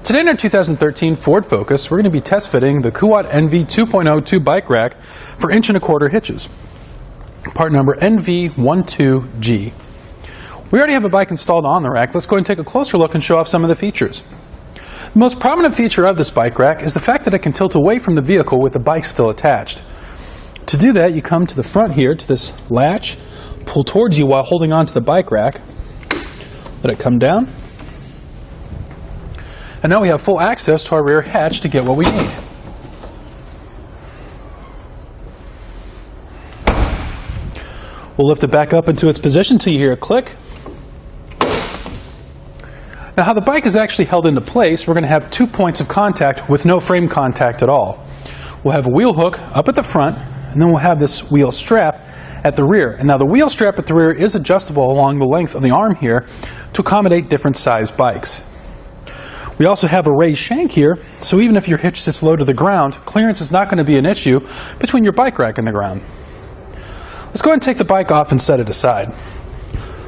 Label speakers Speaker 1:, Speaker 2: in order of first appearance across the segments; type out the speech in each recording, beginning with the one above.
Speaker 1: Today in our 2013 Ford Focus, we're going to be test fitting the Kuat NV 2.0 bike rack for 1.25" hitches. Part number NV12G. We already have a bike installed on the rack. Let's go ahead and take a closer look and show off some of the features. The most prominent feature of this bike rack is the fact that it can tilt away from the vehicle with the bike still attached. To do that, you come to the front here to this latch, pull towards you while holding on to the bike rack, let it come down. And now we have full access to our rear hatch to get what we need. We'll lift it back up into its position until you hear a click. Now, how the bike is actually held into place, we're going to have 2 points of contact with no frame contact at all. We'll have a wheel hook up at the front, and then we'll have this wheel strap at the rear. And now the wheel strap at the rear is adjustable along the length of the arm here to accommodate different size bikes. We also have a raised shank here, so even if your hitch sits low to the ground, clearance is not going to be an issue between your bike rack and the ground. Let's go ahead and take the bike off and set it aside.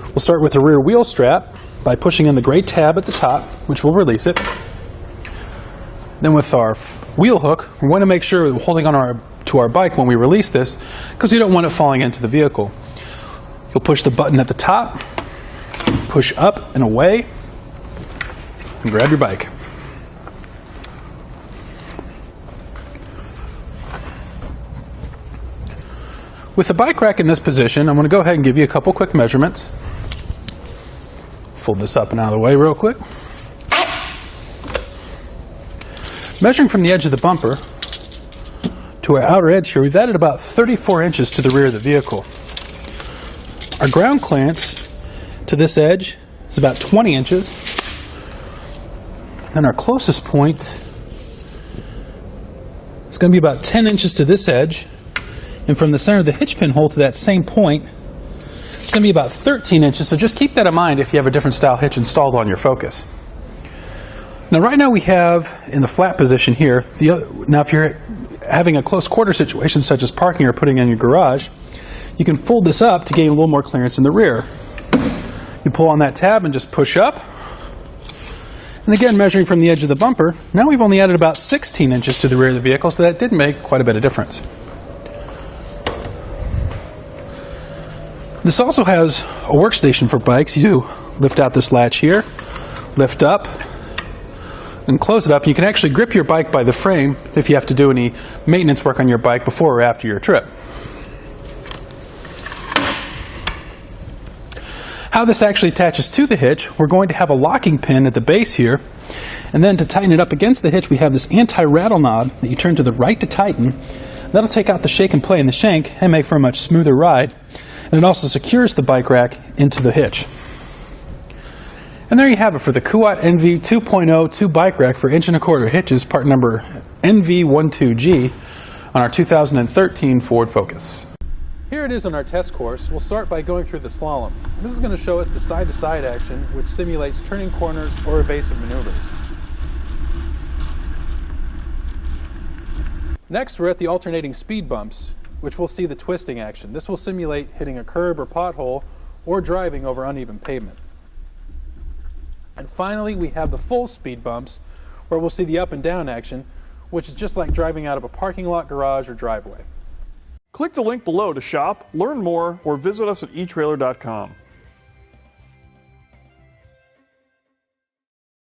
Speaker 1: We'll start with the rear wheel strap by pushing in the gray tab at the top, which will release it. Then with our wheel hook, we want to make sure we're holding on to our bike when we release this, because we don't want it falling into the vehicle. You'll push the button at the top, push up and away, and grab your bike. With the bike rack in this position, I'm going to go ahead and give you a couple quick measurements. Fold this up and out of the way real quick. Measuring from the edge of the bumper to our outer edge here, we've added about 34 inches to the rear of the vehicle. Our ground clearance to this edge is about 20 inches. And our closest point is going to be about 10 inches to this edge. And from the center of the hitch pin hole to that same point, it's going to be about 13 inches. So just keep that in mind if you have a different style hitch installed on your Focus. Now right now we have in the flat position here, now if you're having a close quarter situation such as parking or putting in your garage, you can fold this up to gain a little more clearance in the rear. You pull on that tab and just push up. And again, measuring from the edge of the bumper, now we've only added about 16 inches to the rear of the vehicle, so that did make quite a bit of difference. This also has a workstation for bikes. You lift out this latch here, lift up, and close it up. You can actually grip your bike by the frame if you have to do any maintenance work on your bike before or after your trip. How this actually attaches to the hitch, we're going to have a locking pin at the base here, and then to tighten it up against the hitch we have this anti-rattle knob that you turn to the right to tighten. That'll take out the shake and play in the shank and make for a much smoother ride, and it also secures the bike rack into the hitch. And there you have it for the Kuat NV 2.0 bike rack for 1.25" hitches, part number NV12G on our 2013 Ford Focus. Here it is on our test course. We'll start by going through the slalom. This is going to show us the side-to-side action, which simulates turning corners or evasive maneuvers. Next, we're at the alternating speed bumps, which we'll see the twisting action. This will simulate hitting a curb or pothole or driving over uneven pavement. And finally, we have the full speed bumps, where we'll see the up and down action, which is just like driving out of a parking lot, garage, or driveway.
Speaker 2: Click the link below to shop, learn more, or visit us at etrailer.com.